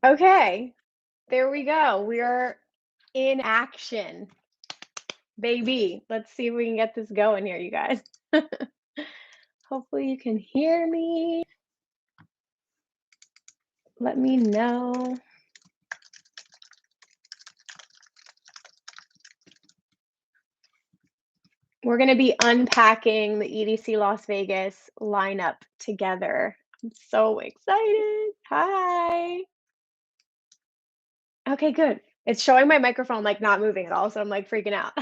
Okay, there we go. We are in action, baby. Let's see if we can get this going here, you guys. Hopefully, you can hear me. Let me know. We're going to be unpacking the EDC Las Vegas lineup together. I'm so excited. Hi. Okay, good. It's showing my microphone like not moving at all, so I'm like freaking out.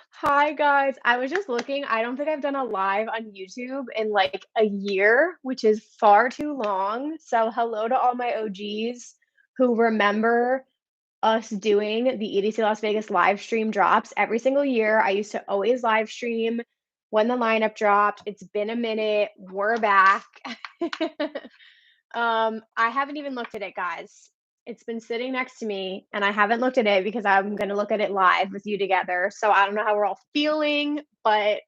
Hi guys. I was just looking. I don't think I've done a live on YouTube in like a year, which is far too long. So hello to all my OGs who remember us doing the EDC Las Vegas live stream drops every single year. I used to always live stream when the lineup dropped. It's been a minute. We're back. I haven't even looked at it, guys. It's been sitting next to me, and I haven't looked at it because I'm going to look at it live with you together. So I don't know how we're all feeling, but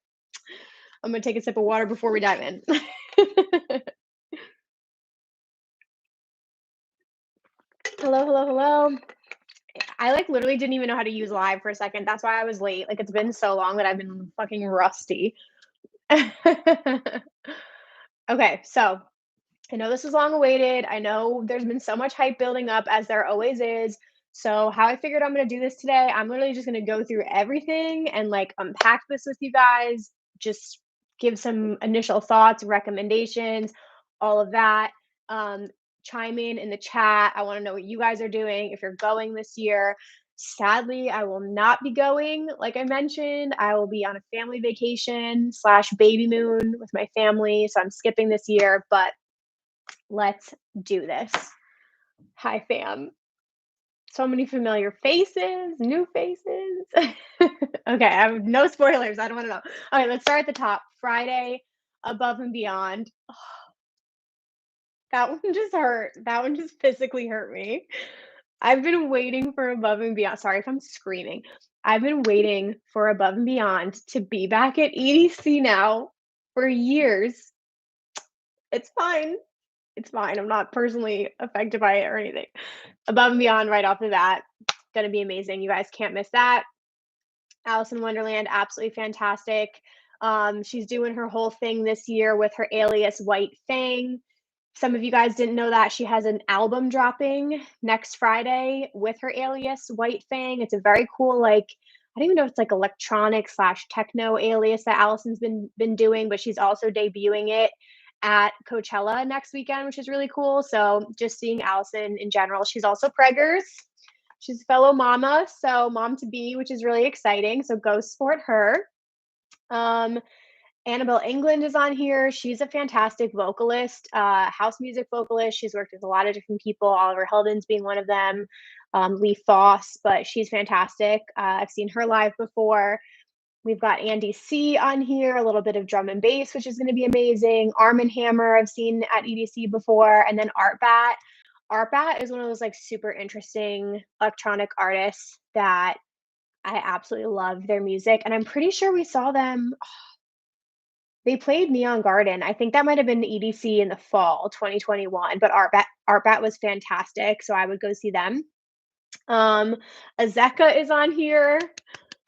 I'm going to take a sip of water before we dive in. Hello, hello, hello. I like literally didn't even know how to use live for a second. That's why I was late. Like it's been so long that I've been fucking rusty. Okay, so I know this is long awaited. I know there's been so much hype building up as there always is. So how I figured I'm going to do this today, I'm literally just going to go through everything and like unpack this with you guys, just give some initial thoughts, recommendations, all of that. Chime in the chat. I want to know what you guys are doing if you're going this year. Sadly, I will not be going. Like I mentioned, I will be on a family vacation slash baby moon with my family. So I'm skipping this year, but let's do this. Hi, fam. So many familiar faces, new faces. Okay, I have no spoilers. I don't want to know. All right, let's start at the top. Friday, Above and Beyond. That one just hurt. That one just physically hurt me. I've been waiting for Above and Beyond. Sorry if I'm screaming. I've been waiting for Above and Beyond to be back at EDC now for years. It's fine. It's fine. I'm not personally affected by it or anything. Above and Beyond right off the bat, gonna be amazing. You guys can't miss that. Alice in Wonderland, absolutely fantastic. She's doing her whole thing this year with her alias White Fang. Some of you guys didn't know that she has an album dropping next Friday with her alias White Fang. It's a very cool, like I don't even know if it's like electronic slash techno alias that Allison's been doing, but she's also debuting it at Coachella next weekend, which is really cool. So just seeing Allison in general. She's also preggers. She's a fellow mama, so mom to be, which is really exciting. So go support her. Um, Annabelle England is on here. She's a fantastic vocalist, house music vocalist. She's worked with a lot of different people, Oliver Heldens being one of them, Lee Foss, but she's fantastic. I've seen her live before. We've got Andy C on here, a little bit of drum and bass, which is going to be amazing. Arm and Hammer, I've seen at EDC before, and then Art Bat. Art Bat is one of those like super interesting electronic artists that I absolutely love their music, and I'm pretty sure we saw them. They played Neon Garden. I think that might have been EDC in the fall 2021, but Art Bat was fantastic, so I would go see them. Azeka is on here.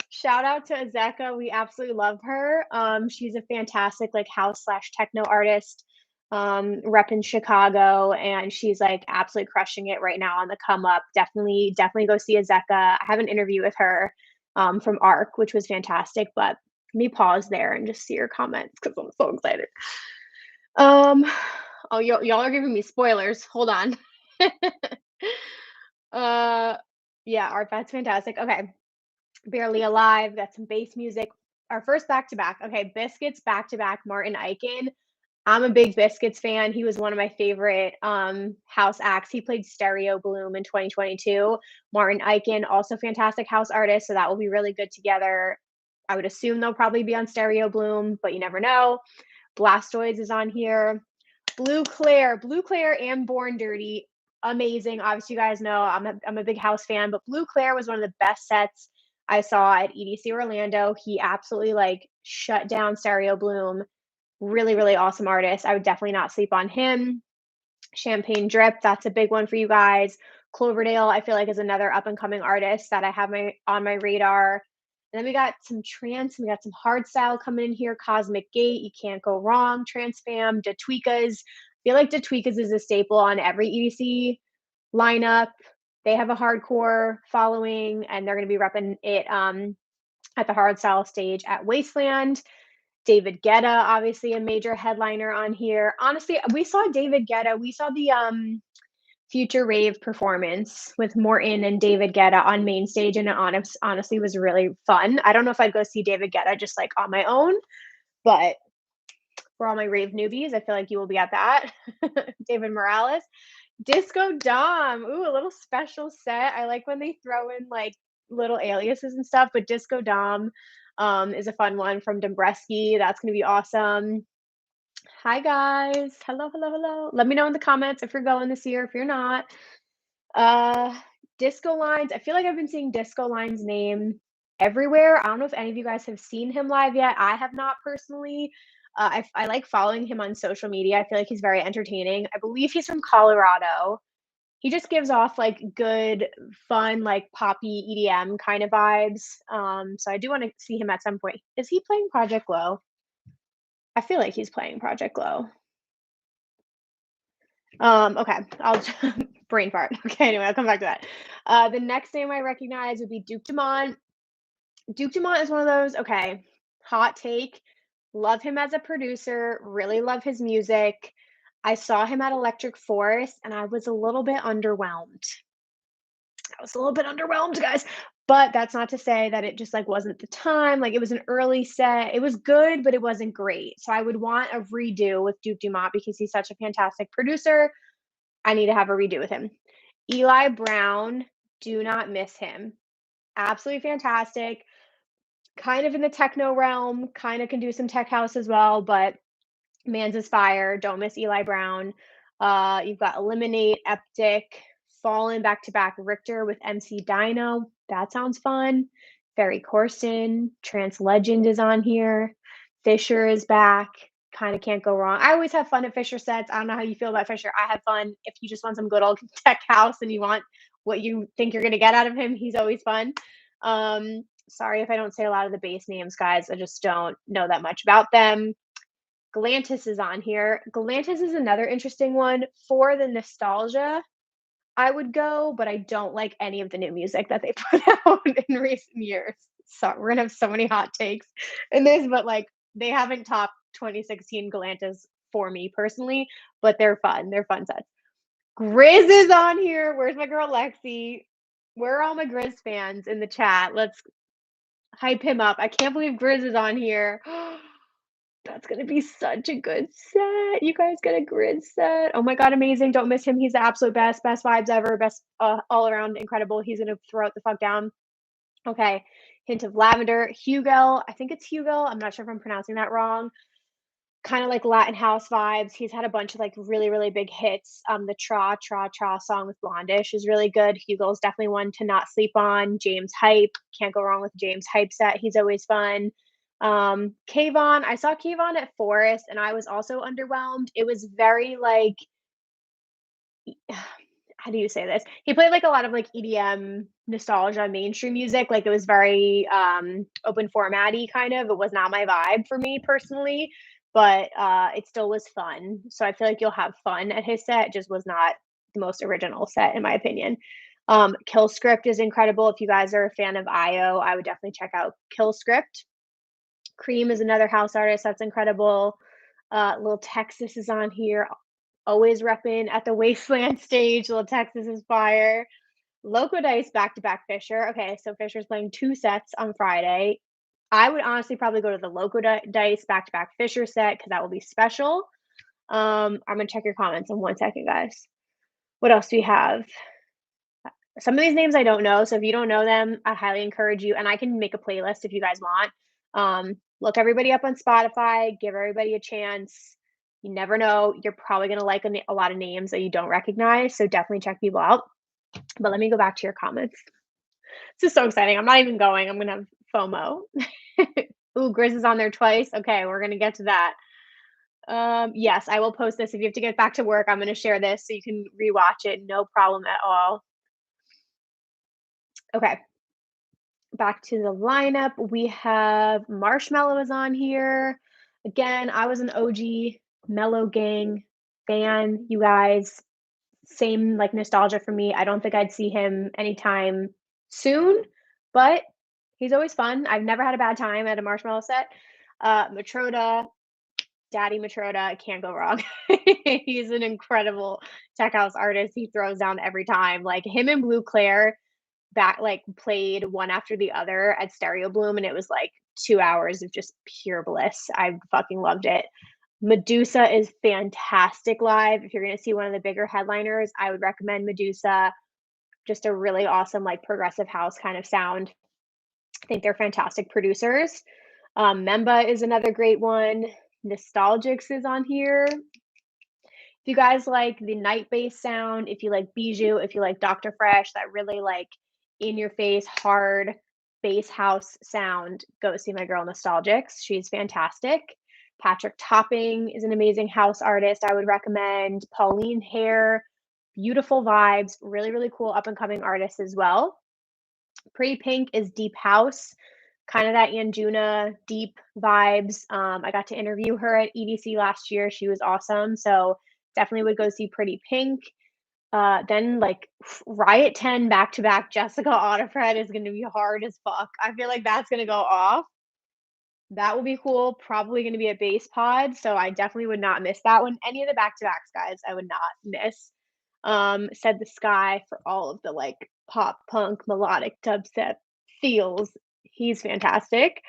Shout out to Azeka. We absolutely love her. She's a fantastic like house slash techno artist, rep in Chicago, and she's like absolutely crushing it right now on the come up. Definitely go see Azeka. I have an interview with her from ARC, which was fantastic. But let me pause there and just see your comments because I'm so excited. Oh, y'all are giving me spoilers. Hold on. Yeah, Art Bat's fantastic. Okay. Barely Alive, got some bass music. Our first back to back. Okay, Biscuits back to back, Martin Eichen. I'm a big Biscuits fan. He was one of my favorite house acts. He played Stereo Bloom in 2022. Martin Eichen, also fantastic house artist, so that will be really good together. I would assume they'll probably be on Stereo Bloom, but you never know. Blastoids is on here. Blue Claire and Born Dirty, amazing. Obviously, you guys know I'm a big house fan, but Blue Claire was one of the best sets I saw at EDC Orlando. He absolutely like shut down Stereo Bloom. Really, really awesome artist. I would definitely not sleep on him. Champagne Drip, that's a big one for you guys. Cloverdale, I feel like is another up and coming artist that I have my on my radar. And then we got some trance, we got some hard style coming in here. Cosmic Gate, you can't go wrong. Trans Fam, Datweekas. I feel like Datweekas is a staple on every EDC lineup. They have a hardcore following, and they're going to be repping it at the hard style stage at Wasteland. David Guetta, obviously a major headliner on here. Honestly, we saw David Guetta. We saw the Future Rave performance with Morton and David Guetta on main stage, and it honestly was really fun. I don't know if I'd go see David Guetta just like on my own, but for all my rave newbies, I feel like you will be at that. David Morales, Disco Dom. Ooh, a little special set. I like when they throw in like little aliases and stuff, but Disco Dom is a fun one from Dombresky. That's gonna be awesome. Hi guys. Hello, hello, hello. Let me know in the comments if you're going this year, if you're not. Uh Disco Lines. I feel like I've been seeing Disco Lines name everywhere. I don't know if any of you guys have seen him live yet. I have not personally. I like following him on social media. I feel like he's very entertaining. I believe he's from Colorado. He just gives off like good, fun, like poppy EDM kind of vibes. So I do want to see him at some point. Is he playing Project Glow? I feel like he's playing Project Glow. Okay, I'll brain fart. Okay, anyway, I'll come back to that. The next name I recognize would be Duke Dumont. Duke Dumont is one of those, okay, hot take. Love him as a producer, really love his music. I saw him at Electric Forest and I was a little bit underwhelmed. I was a little bit underwhelmed, guys. But that's not to say that it just like wasn't the time. Like it was an early set. It was good, but it wasn't great. So I would want a redo with Duke Dumont because he's such a fantastic producer. I need to have a redo with him. Eli Brown, do not miss him. Absolutely fantastic. Kind of in the techno realm, kind of can do some tech house as well, but Man's is fire. Don't miss Eli Brown. You've got Eliminate, Eptic, Fallen back to back Richter with MC Dino. That sounds fun. Ferry Corsten, Trance Legend is on here. Fisher is back. Kind of can't go wrong. I always have fun at Fisher sets. I don't know how you feel about Fisher. I have fun. If you just want some good old tech house and you want what you think you're going to get out of him, he's always fun. Sorry if I don't say a lot of the base names, guys. I just don't know that much about them. Galantis is on here. Galantis is another interesting one for the nostalgia. I would go, but I don't like any of the new music that they put out in recent years. So we're gonna have so many hot takes in this, but like they haven't topped 2016 Galantis for me personally, but they're fun. They're fun sets. Grizz is on here. Where's my girl Lexi? Where are all my Grizz fans in the chat? Let's hype him up. I can't believe Grizz is on here. That's gonna be such a good set. You guys get a grid set. Oh my god, amazing. Don't miss him. He's the absolute best. Best vibes ever. Best all around incredible. He's gonna throw it the fuck down. Okay. Hint of lavender. Hugo. I think it's Hugo. I'm not sure if I'm pronouncing that wrong. Kind of like Latin house vibes. He's had a bunch of like really, really big hits. The Tra Tra Tra song with Blondish is really good. Hugo's definitely one to not sleep on. James Hype. Can't go wrong with James Hype set. He's always fun. Kayvon, I saw Kayvon at Forest and I was also underwhelmed. It was very like how do you say this? He played like a lot of like EDM nostalgia mainstream music. Like it was very open formatty kind of. It was not my vibe for me personally, but it still was fun. So I feel like you'll have fun at his set. It just was not the most original set in my opinion. Kill Script is incredible. If you guys are a fan of IO, I would definitely check out Kill Script. Cream is another house artist that's incredible. Little Texas is on here, always repping at the Wasteland stage. Little Texas is fire. Loco Dice back to back Fisher. Okay, so Fisher's playing 2 sets on Friday. I would honestly probably go to the Loco Dice back to back Fisher set because that will be special. I'm gonna check your comments in 1 second, guys. What else do we have? Some of these names I don't know, so if you don't know them, I highly encourage you, and I can make a playlist if you guys want. Look everybody up on Spotify, give everybody a chance. You never know, you're probably gonna like a lot of names that you don't recognize, so definitely check people out. But let me go back to your comments. This is so exciting. I'm not even going. I'm gonna have FOMO. Ooh, Grizz is on there twice. Okay, we're gonna get to that. Yes, I will post this. If you have to get back to work, I'm gonna share this so you can rewatch it, no problem at all. Okay, back to the lineup. We have Marshmallow is on here. Again, I was an OG Mellow Gang fan, you guys. Same like nostalgia for me. I don't think I'd see him anytime soon, but he's always fun. I've never had a bad time at a Marshmallow set. Matroda, Daddy Matroda, can't go wrong. He's an incredible tech house artist. He throws down every time. Like him and Blue Claire back like played one after the other at Stereo Bloom, and it was like 2 hours of just pure bliss. I fucking loved it. Medusa is fantastic live. If you're gonna see one of the bigger headliners, I would recommend Medusa. Just a really awesome, like progressive house kind of sound. I think they're fantastic producers. Memba is another great one. Nostalgics is on here. If you guys like the night bass sound, if you like Bijou, if you like Dr. Fresh, that really like in your face, hard bass house sound, go see my girl Nostalgics. She's fantastic. Patrick Topping is an amazing house artist. I would recommend Pauline Hare, beautiful vibes, really, really cool up and coming artists as well. Pretty Pink is deep house, kind of that Anjuna deep vibes. I got to interview her at EDC last year. She was awesome. So definitely would go see Pretty Pink. Then like Riot 10 back to back Jessica Audifred is going to be hard as fuck. I feel like that's going to go off. That will be cool. Probably going to be a base pod. So I definitely would not miss that one. Any of the back to backs, guys, I would not miss. Said the Sky for all of the like pop punk melodic dubstep feels. He's fantastic.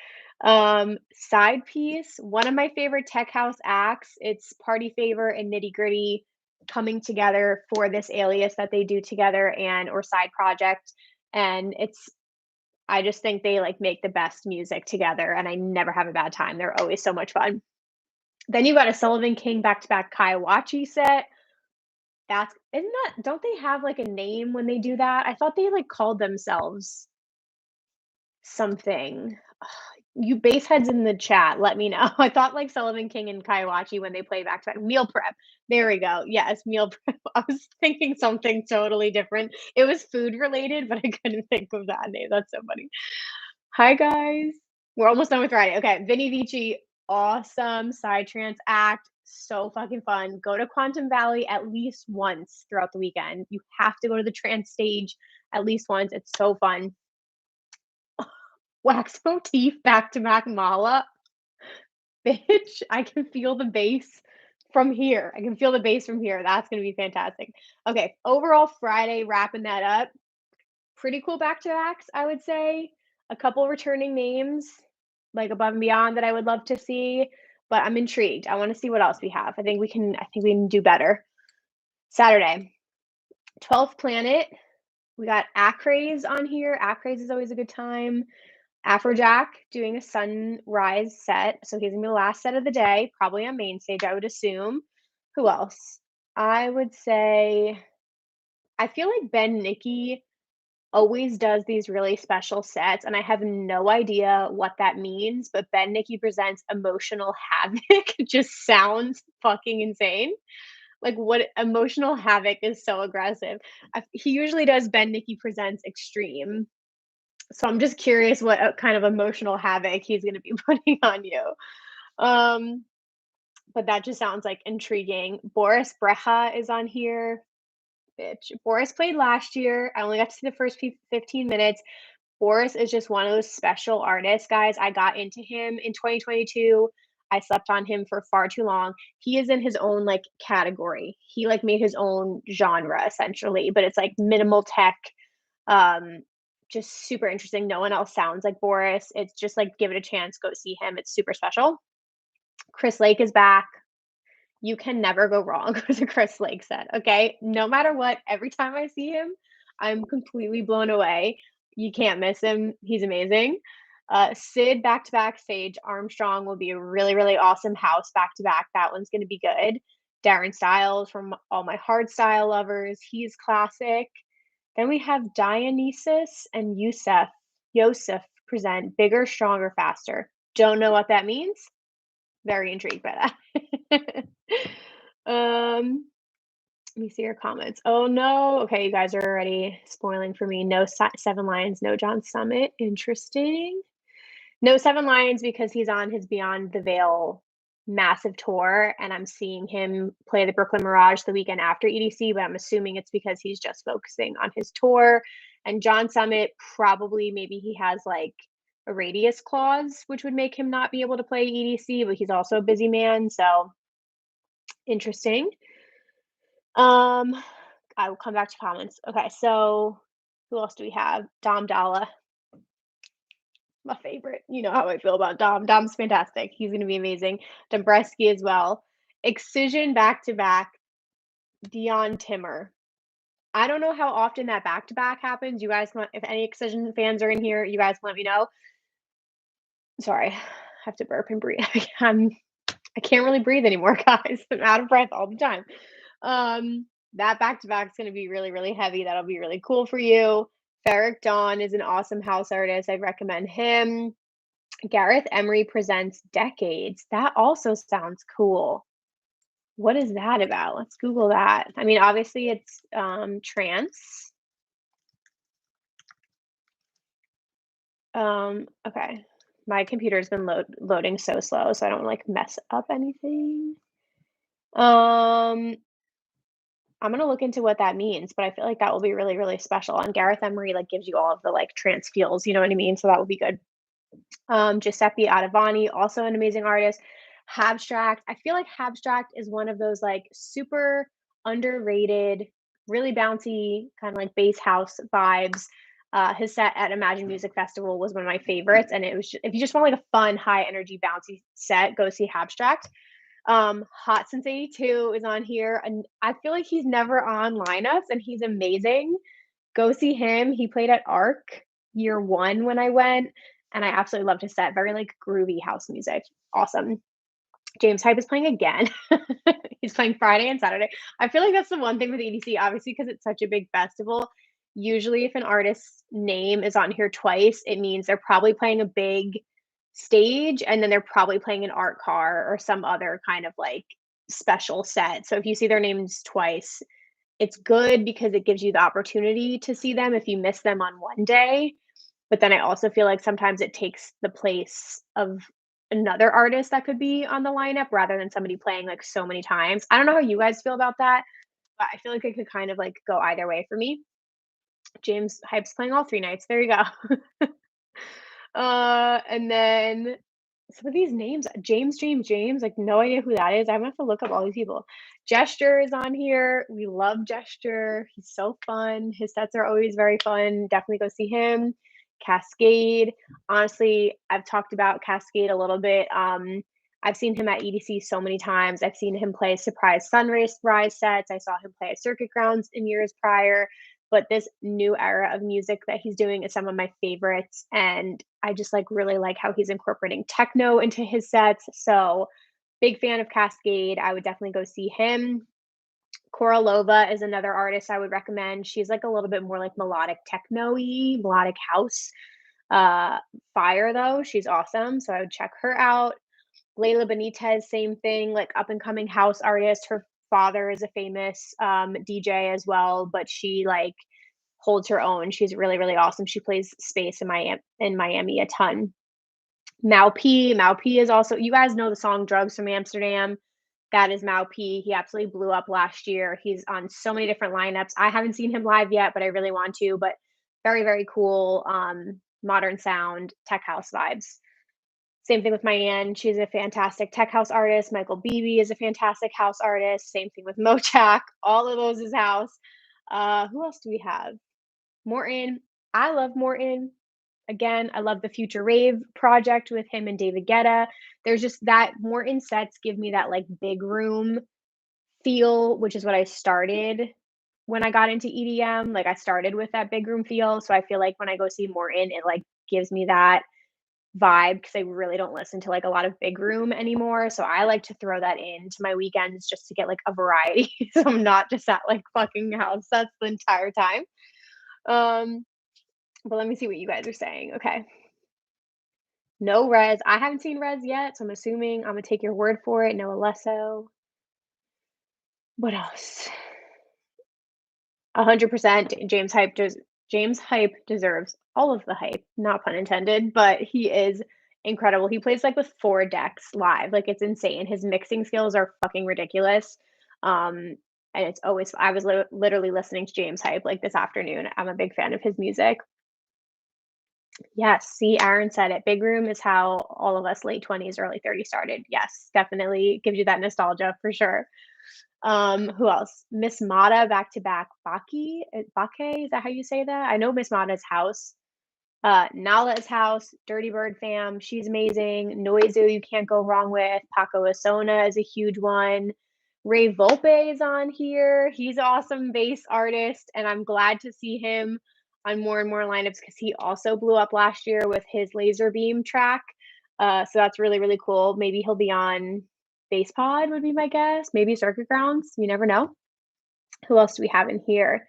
Side piece, one of my favorite tech house acts. It's Party Favor and Nitty Gritty coming together for this alias that they do together and or side project. And it's I just think they like make the best music together and I never have a bad time. They're always so much fun. Then you got a Sullivan King back to back Kaiwachi set. That's isn't that don't they have, like, a name when they do that? I thought they, like, called themselves something. You base heads in the chat, let me know. I thought, like, Sullivan King and Kaiwachi when they play back to back meal prep. There we go. Yes, meal prep. I was thinking something totally different. It was food related, but I couldn't think of that name. That's so funny. Hi, guys. We're almost done with Friday. Okay, Vinny Vici, awesome psytrance act. So fucking fun. Go to Quantum Valley at least once throughout the weekend. You have to go to the trance stage at least once. It's so fun. Wax Motif back to back Mala. Bitch, I can feel the bass from here. I can feel the bass from here. That's going to be fantastic. Okay, overall Friday, wrapping that up. Pretty cool back to backs, I would say. A couple returning names, like Above and Beyond that I would love to see, but I'm intrigued. I wanna see what else we have. I think we can do better. Saturday, 12th Planet. We got Acraze on here. Acraze is always a good time. Afrojack doing a sunrise set, so he's gonna be the last set of the day, probably on main stage, I would assume. Who else? I would say I feel like Ben Nicky always does these really special sets, and I have no idea what that means, but Ben Nicky presents Emotional Havoc just sounds fucking insane. Like, what Emotional Havoc is so aggressive. He usually does Ben Nicky Presents Extreme, so I'm just curious what kind of emotional havoc he's gonna be putting on you. Um, but that just sounds, like, intriguing. Boris Brecha is on here. Bitch. Boris played last year. I only got to see the first 15 minutes. Boris is just one of those special artists, guys. I got into him in 2022. I slept on him for far too long. He is in his own like category. He like made his own genre essentially, but it's like minimal tech. Um, just super interesting. No one else sounds like Boris. It's just like give it a chance. Go see him. It's super special. Chris Lake is back. You can never go wrong with a Chris Lake set. Okay, no matter what. Every time I see him, I'm completely blown away. You can't miss him. He's amazing. Sid back to back Sage Armstrong will be a really, really awesome house back to back. That one's going to be good. Darren Styles from all my hard style lovers. He's classic. Then we have Dionysus and Yosef present Bigger, Stronger, Faster. Don't know what that means. Very intrigued by that. Um, let me see your comments. Oh no. Okay, you guys are already spoiling for me. No Seven Lions, no John Summit. Interesting. No Seven Lions because he's on his Beyond the Veil massive tour, and I'm seeing him play the Brooklyn Mirage the weekend after EDC, but I'm assuming it's because he's just focusing on his tour. And John Summit, probably maybe he has like a radius clause, which would make him not be able to play EDC, but he's also a busy man. So interesting. Um, I will come back to comments. Okay, so who else do we have? Dom Dalla, my favorite. You know how I feel about Dom. Dom's fantastic. He's gonna be amazing. Dombreski as well. Excision back to back. Dion Timmer. I don't know how often that back to back happens. You guys want if any Excision fans are in here, you guys let me know. Sorry, I have to burp and breathe. I can't really breathe anymore, guys. I'm out of breath all the time. That back to back is gonna be really, really heavy. That'll be really cool for you. Ferric Dawn is an awesome house artist. I'd recommend him. Gareth Emery presents Decades. That also sounds cool. What is that about? Let's Google that. I mean, obviously it's trance. Okay. My computer's been loading so slow, so I don't like mess up anything. I'm gonna look into what that means, but I feel like that will be really, really special. And Gareth Emery like gives you all of the like trance feels, you know what I mean? So that will be good. Giuseppe Adavani, also an amazing artist. Habstract. I feel like Habstract is one of those like super underrated, really bouncy, kind of like bass house vibes. His set at Imagine Music Festival was one of my favorites, and it was if you just want like a fun, high energy, bouncy set, go see Habstract. Hot Since 82 is on here, and I feel like he's never on lineups, and he's amazing. Go see him. He played at Arc year one when I went, and I absolutely loved his set. Very like groovy house music. Awesome. James Hype is playing again. He's playing Friday and Saturday. I feel like that's the one thing with EDC, obviously, because it's such a big festival. Usually, if an artist's name is on here twice, it means they're probably playing a big stage and then they're probably playing an art car or some other kind of like special set. So if you see their names twice, it's good because it gives you the opportunity to see them if you miss them on one day. But then I also feel like sometimes it takes the place of another artist that could be on the lineup rather than somebody playing like so many times. I don't know how you guys feel about that, but I feel like it could kind of like go either way for me. James Hype's playing all 3 nights. There you go. And then some of these names, James, like no idea who that is. I'm gonna have to look up all these people. Gesture is on here. We love Gesture. He's so fun. His sets are always very fun. Definitely go see him. Cascade. Honestly, I've talked about Cascade a little bit. I've seen him at EDC so many times. I've seen him play surprise sunrise rise sets. I saw him play at Circuit Grounds in years prior. But this new era of music that he's doing is some of my favorites, and I just like really like how he's incorporating techno into his sets. So, big fan of Cascade. I would definitely go see him. Korolova is another artist I would recommend. She's like a little bit more like melodic techno-y, melodic house. Uh, Fire though, she's awesome. So I would check her out. Layla Benitez, same thing, like up and coming house artist. Her father is a famous DJ as well, but she like holds her own. She's really, really awesome. She plays space in Miami a ton. Mau P is also you guys know the song Drugs from Amsterdam. That is Mau P. He absolutely blew up last year. He's on so many different lineups. I haven't seen him live yet, but I really want to. But very, very cool. Modern sound, tech house vibes. Same thing with Mayanne. She's a fantastic tech house artist. Michael Beebe is a fantastic house artist. Same thing with Mochak. All of those is house. Who else do we have? Morton. I love Morton. Again, I love the Future Rave project with him and David Guetta. There's just that Morton sets give me that like big room feel, which is what I started when I got into EDM. Like I started with that big room feel. So I feel like when I go see Morton, it like gives me that vibe because I really don't listen to like a lot of big room anymore. So I like to throw that into my weekends just to get like a variety. So I'm not just at like fucking house sets the entire time. Um, but let me see what you guys are saying. Okay. No Rez. I haven't seen Rez yet, so I'm assuming I'm gonna take your word for it. No Alesso. What else? 100% James Hype deserves all of the hype, not pun intended, but he is incredible. He plays, like, with 4 decks live, like, it's insane. His mixing skills are fucking ridiculous, and it's always I was literally listening to James Hype, like, this afternoon. I'm a big fan of his music. Yes, see, Aaron said it. Big room is how all of us late 20s, early 30s started. Yes, definitely gives you that nostalgia for sure. Who else? Miss Mata back to back. Bake, is that how you say that? I know Miss Mata's house. Nala's house, Dirty Bird fam, she's amazing. Noizu, you can't go wrong with. Paco Asona is a huge one. Ray Volpe is on here. He's an awesome bass artist, and I'm glad to see him on more and more lineups because he also blew up last year with his Laser Beam track. So that's really, really cool. Maybe he'll be on Bass Pod, would be my guess. Maybe Circuit Grounds. You never know. Who else do we have in here?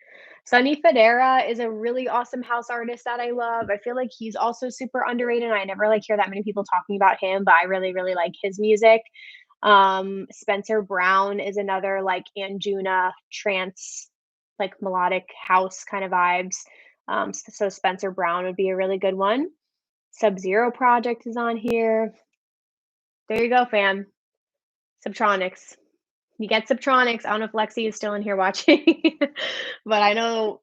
Sunny Federa is a really awesome house artist that I love. I feel like he's also super underrated. And I never like hear that many people talking about him, but I really, really like his music. Spencer Brown is another like Anjuna trance, like melodic house kind of vibes. So Spencer Brown would be a really good one. Sub Zero Project is on here. There you go, fam. Subtronics. You get Subtronics. I don't know if Lexi is still in here watching, but I know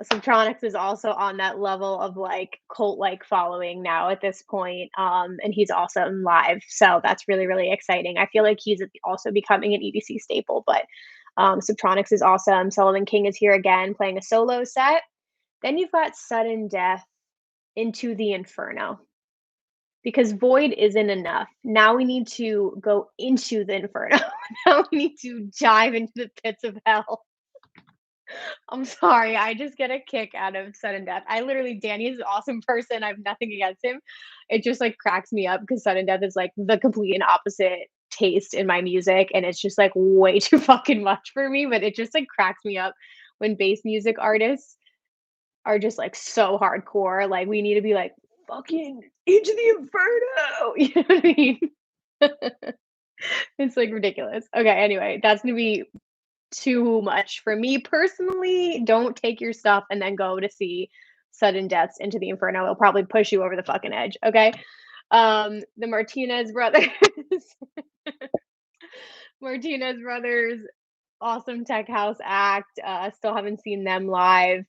Subtronics is also on that level of like cult-like following now at this point. And he's awesome live. So that's really, really exciting. I feel like he's also becoming an EDC staple, but Subtronics is awesome. Sullivan King is here again playing a solo set. Then you've got Sudden Death into the Inferno because Void isn't enough. Now we need to go into the Inferno. Now we need to dive into the pits of hell. I'm sorry, I just get a kick out of Sudden Death. I literally Danny is an awesome person, I have nothing against him. It just, like, cracks me up because Sudden Death is, like, the complete and opposite taste in my music, and it's just, like, way too fucking much for me, but it just, like, cracks me up when bass music artists are just, like, so hardcore, like, we need to be like, "Fucking into the inferno!" You know what I mean? It's, like, ridiculous. Okay, anyway, that's gonna be too much for me personally. Don't take your stuff and then go to see Sudden Deaths into the Inferno. It'll probably push you over the fucking edge, okay? The Martinez brothers. Martinez brothers, awesome tech house act. Still haven't seen them live.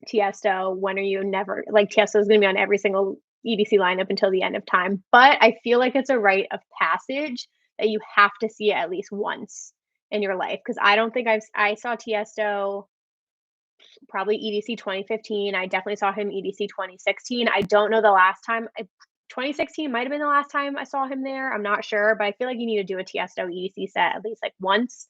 Tiesto, when are you never like Tiesto is gonna be on every single EDC lineup until the end of time. But I feel like it's a rite of passage that you have to see it at least once in your life. Because I don't think I saw Tiesto probably EDC 2015. I definitely saw him EDC 2016. I don't know the last time. 2016 might have been the last time I saw him there. I'm not sure, but I feel like you need to do a Tiesto EDC set at least like once.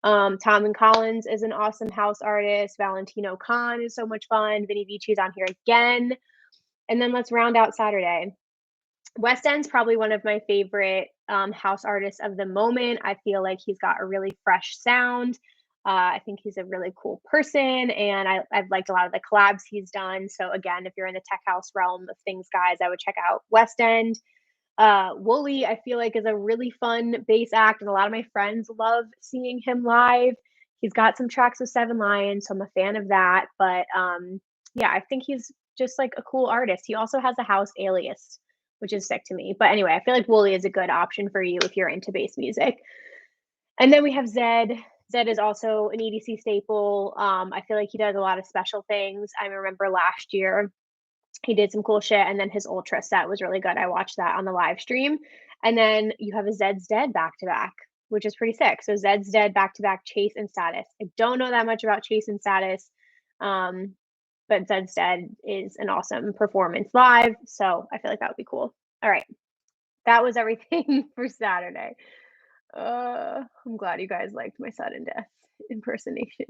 Tom and Collins is an awesome house artist. Valentino Khan is so much fun. Vinny Vici is on here again. And then let's round out Saturday. West End's probably one of my favorite house artists of the moment. I feel like he's got a really fresh sound. I think he's a really cool person, and I've liked a lot of the collabs he's done. So again, if you're in the tech house realm of things, guys, I would check out West End. Wooly, I feel like is a really fun bass act, and a lot of my friends love seeing him live. He's got some tracks with Seven Lions, so I'm a fan of that. But yeah, I think he's just like a cool artist. He also has a house alias, which is sick to me. But anyway, I feel like Wooly is a good option for you if you're into bass music. And then we have Zed. Zed is also an EDC staple. I feel like he does a lot of special things. I remember last year he did some cool shit, and then his ultra set was really good. I watched that on the live stream. And then you have a Zed's Dead back to back, which is pretty sick. So Zed's Dead back to back, Chase and Status. I don't know that much about Chase and Status, but Zed's Dead is an awesome performance live. So I feel like that would be cool. All right, that was everything for Saturday. I'm glad you guys liked my sudden death impersonation.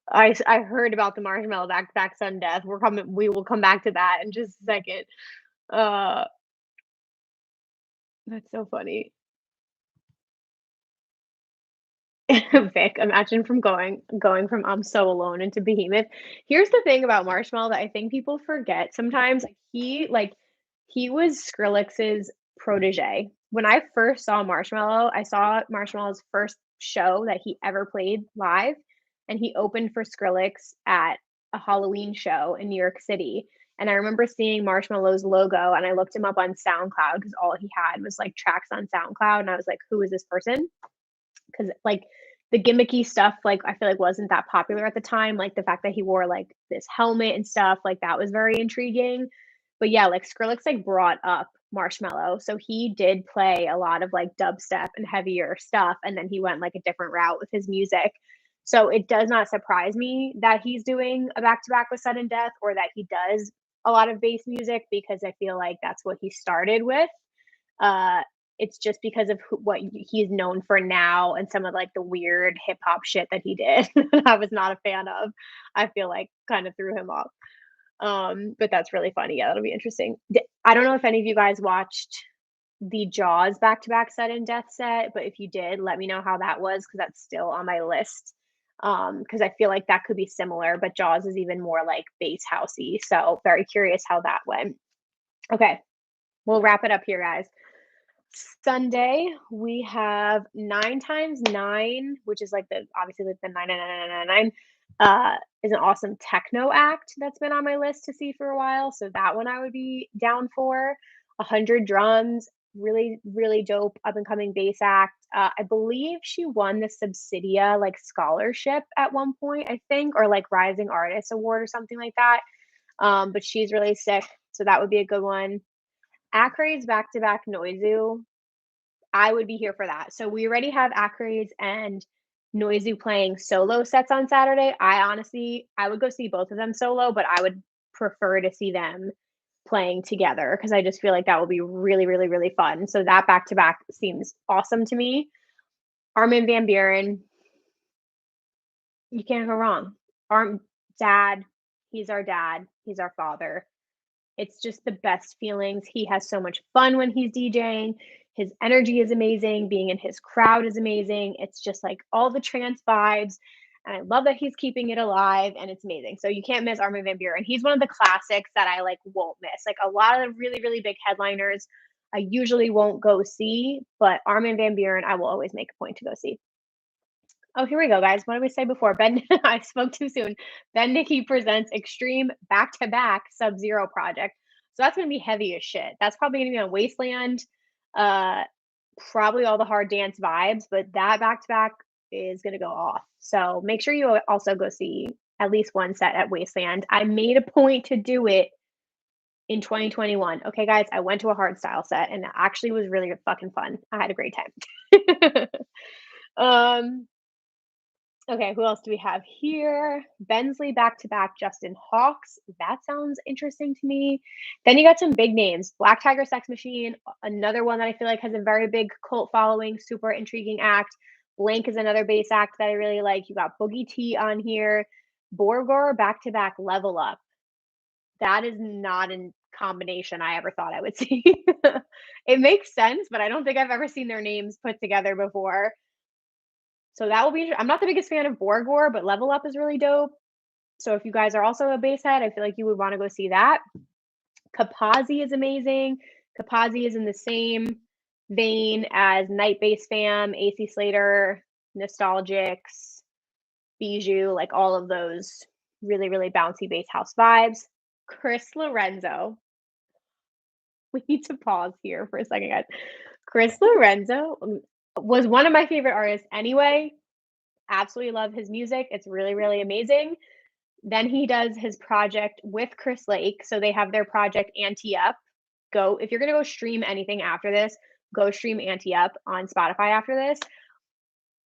I heard about the marshmallow back sudden death. We will come back to that in just a second. Uh that's so funny. Vic, imagine from going from I'm So Alone into Behemoth. Here's the thing about Marshmello that I think people forget sometimes, he was Skrillex's protege. When I first saw Marshmello, I saw Marshmello's first show that he ever played live, and he opened for Skrillex at a Halloween show in New York City, and I remember seeing Marshmello's logo, and I looked him up on SoundCloud because all he had was, like, tracks on SoundCloud, and I was like, "Who is this person?" 'Cause, like, the gimmicky stuff, like, I feel like wasn't that popular at the time, like, the fact that he wore, like, this helmet and stuff, like, that was very intriguing. But yeah, like, Skrillex, like, brought up Marshmello, so he did play a lot of, like, dubstep and heavier stuff, and then he went, like, a different route with his music. So it does not surprise me that he's doing a back-to-back with Sudden Death or that he does a lot of bass music because I feel like that's what he started with. Uh, it's just because of he's known for now and some of, like, the weird hip hop shit that he did that I was not a fan of. I feel like kinda threw him off. But that's really funny. Yeah, that'll be interesting. I don't know if any of you guys watched the Jaws back-to-back Sudden Death set, but if you did, let me know how that was because that's still on my list. Because I feel like that could be similar, but Jaws is even more, like, bass housey, so very curious how that went. Okay, we'll wrap it up here, guys. Sunday, we have 9 times 9, which is like the obviously like the 99999, is an awesome techno act that's been on my list to see for a while. So that one I would be down for. 100 drums, really, really dope up and coming bass act. I believe she won the Subsidia like scholarship at one point, I think, or like Rising Artist Award or something like that. But she's really sick. So that would be a good one. Acrae's back to back Noizu. I would be here for that. So we already have Acrae's and Noizu playing solo sets on Saturday. I would go see both of them solo, but I would prefer to see them playing together because I just feel like that will be really, really, really fun. So that back to back seems awesome to me. Armin van Buren, you can't go wrong. Our dad, he's our dad, he's our father. It's just the best feelings. He has so much fun when he's DJing. His energy is amazing. Being in his crowd is amazing. It's just like all the trance vibes. And I love that he's keeping it alive and it's amazing. So you can't miss Armin van Buren. He's one of the classics that I like won't miss. Like a lot of the really, really big headliners, I usually won't go see, but Armin van Buren, I will always make a point to go see. Oh, here we go, guys. What did we say before? Ben, I spoke too soon. Ben Nicky presents Extreme Back to Back Sub Zero Project. So that's going to be heavy as shit. That's probably going to be on Wasteland. Uh, Probably all the hard dance vibes, but that back to back is going to go off. So make sure you also go see at least one set at Wasteland. I made a point to do it in 2021. Okay, guys, I went to a hard style set and it actually was really fucking fun. I had a great time. um, Okay, who else do we have here? Bensley back to back Justin Hawks. That sounds interesting to me. Then you got some big names. Black Tiger Sex Machine, another one that I feel like has a very big cult following, super intriguing act. Blank is another bass act that I really like. You got Boogie T on here. Borgor back to back Level Up. That is not a combination I ever thought I would see. It makes sense, but I don't think I've ever seen their names put together before. So that will be I'm not the biggest fan of Borgor, but Level Up is really dope. So if you guys are also a bass head, I feel like you would wanna go see that. Kaposi is amazing. Kaposi is in the same vein as Night Base Fam, AC Slater, Nostalgics, Bijou, like all of those really, really bouncy bass house vibes. Chris Lorenzo. We need to pause here for a second, guys. Chris Lorenzo was one of my favorite artists anyway. Absolutely love his music. It's really, really amazing. Then he does his project with Chris Lake. So they have their project Anti Up. Go if you're gonna go stream anything after this, go stream Anti Up on Spotify after this.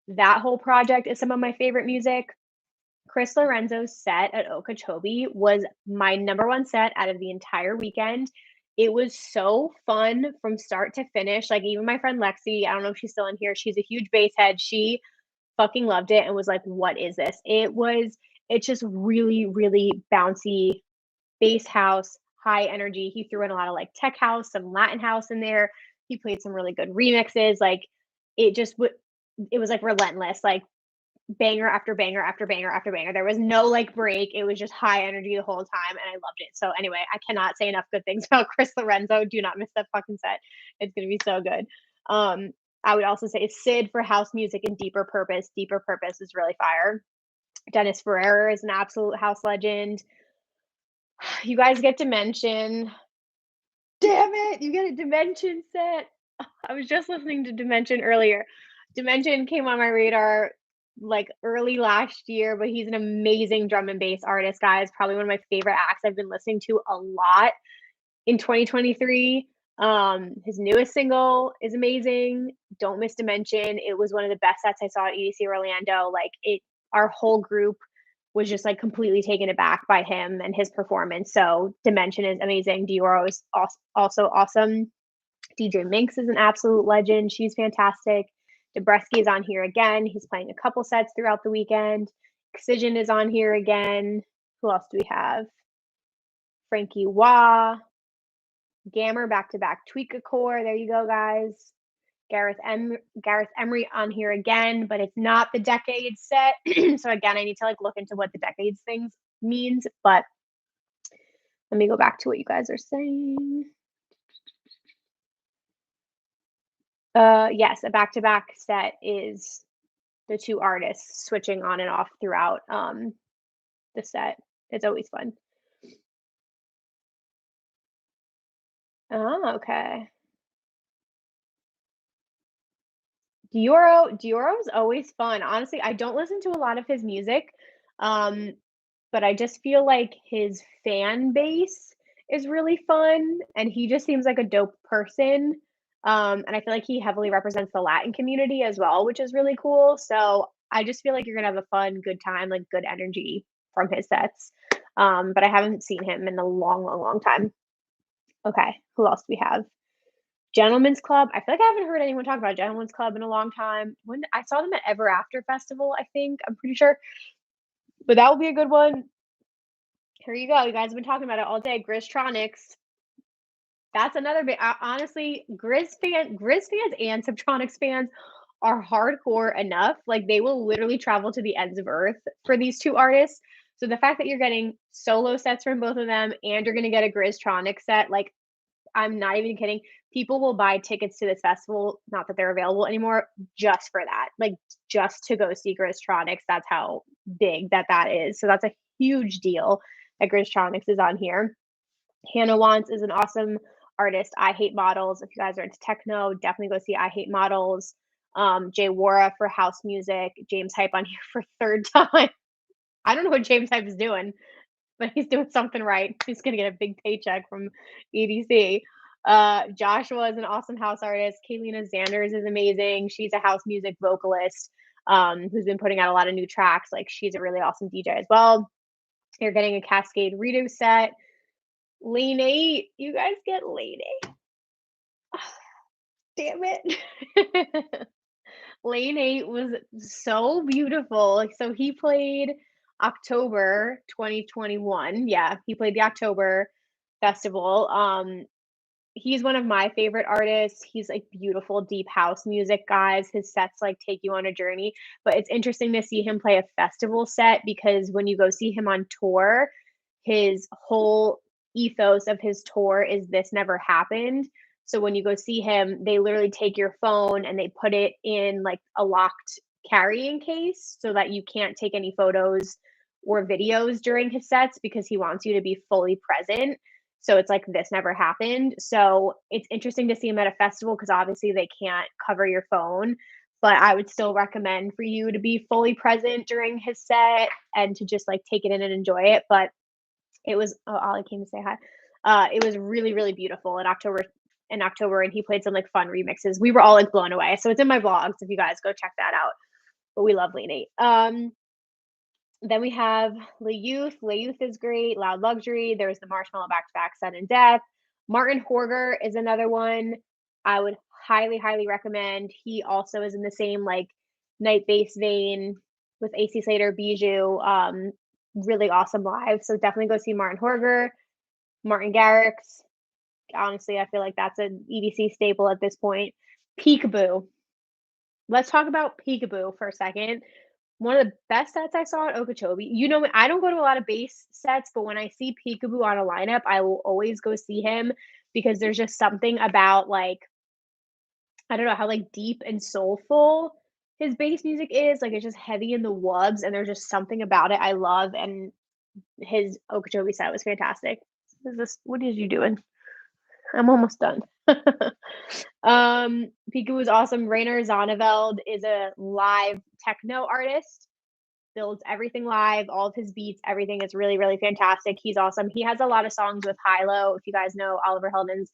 That whole project is some of my favorite music. Chris Lorenzo's set at Okeechobee was my number one set out of the entire weekend. It was so fun from start to finish. Like even my friend Lexi, I don't know if she's still in here. She's a huge bass head. She fucking loved it and was like, "What is this?" It's just really, really bouncy bass house, high energy. He threw in a lot of like tech house, some Latin house in there. He played some really good remixes. Like it just it was like relentless. Like banger after banger after banger after banger. There was no like break. It was just high energy the whole time, and I loved it. So anyway, I cannot say enough good things about Chris Lorenzo. Do not miss that fucking set. It's gonna be so good. I would also say Sid for house music and Deeper Purpose. Deeper Purpose is really fire. Dennis Ferrer is an absolute house legend. You guys get Dimension. Damn it, you get a Dimension set. I was just listening to Dimension earlier. Dimension came on my radar like early last year, but he's an amazing drum and bass artist, guys. Probably one of my favorite acts I've been listening to a lot in 2023. His newest single is amazing. Don't miss Dimension. It was one of the best sets I saw at EDC Orlando. Like it, our whole group was just like completely taken aback by him and his performance. So Dimension is amazing. Dior is also awesome. DJ Minx is an absolute legend. She's fantastic. Debreski is on here again. He's playing a couple sets throughout the weekend. Excision is on here again. Who else do we have? Frankie Wah. Gammer back to back. Tweakacore. There you go, guys. Gareth Emery on here again, but it's not the Decades set. So again, I need to like look into what the Decades things means. But let me go back to what you guys are saying. Yes, a back-to-back set is the two artists switching on and off throughout the set. It's always fun. Oh, okay. Dioro is always fun. Honestly, I don't listen to a lot of his music, but I just feel like his fan base is really fun, and he just seems like a dope person. And I feel like he heavily represents the Latin community as well, which is really cool. So I just feel like you're gonna have a fun, good time, like good energy from his sets. But I haven't seen him in a long, long, long time. Okay, who else do we have? Gentlemen's Club. I feel like I haven't heard anyone talk about Gentlemen's Club in a long time. When I saw them at Ever After Festival, I think. I'm pretty sure. But that will be a good one. Here you go. You guys have been talking about it all day. Grizztronics. That's another bit. Honestly, Grizz fans and Subtronics fans are hardcore enough. Like they will literally travel to the ends of earth for these two artists. So the fact that you're getting solo sets from both of them and you're gonna get a Grizztronics set, like I'm not even kidding. People will buy tickets to this festival, not that they're available anymore, just for that. Like just to go see Grizztronics. That's how big that is. So that's a huge deal that Grizztronics is on here. Hannah Wants is an awesome artist. I Hate Models. If you guys are into techno, definitely go see I Hate Models. Jay Wara for house music. James Hype on here for third time. I don't know what James Hype is doing, but he's doing something right. He's gonna get a big paycheck from EDC. Joshua is an awesome house artist. Kaylina Zanders is amazing. She's a house music vocalist who's been putting out a lot of new tracks. Like she's a really awesome DJ as well. You're getting a Cascade Redo set. Lane 8, you guys get Lane 8. Oh, damn it. Lane 8 was so beautiful. So he played October 2021. Yeah, he played the October festival. He's one of my favorite artists. He's like beautiful deep house music, guys. His sets like take you on a journey, but it's interesting to see him play a festival set because when you go see him on tour, his whole ethos of his tour is this never happened. So when you go see him, they literally take your phone and they put it in like a locked carrying case so that you can't take any photos or videos during his sets because he wants you to be fully present. So it's like this never happened. So it's interesting to see him at a festival because obviously they can't cover your phone, but I would still recommend for you to be fully present during his set and to just like take it in and enjoy it. But it was Ollie came to say hi. It was really, really beautiful in October, and he played some like fun remixes. We were all like blown away. So it's in my vlogs if you guys go check that out. But we love Lane 8. Then we have Le Youth. Le Youth is great. Loud Luxury. There's the Marshmallow Back to Back Sudden Death. Martin Horger is another one I would highly, highly recommend. He also is in the same like night bass vein with AC Slater, Bijou. Really awesome live. So definitely go see Martin Horger. Martin Garrix. Honestly, I feel like that's an EDC staple at this point. Peekaboo. Let's talk about Peekaboo for a second. One of the best sets I saw at Okeechobee. You know, I don't go to a lot of bass sets, but when I see Peekaboo on a lineup, I will always go see him because there's just something about like I don't know how like deep and soulful his bass music is. Like it's just heavy in the wubs, and there's just something about it I love. And his Okeechobee set was fantastic. Is this? What is you doing? I'm almost done. Piku was awesome. Rainer Zonneveld is a live techno artist. Builds everything live, all of his beats, everything is really, really fantastic. He's awesome. He has a lot of songs with Hilo. If you guys know Oliver Heldman's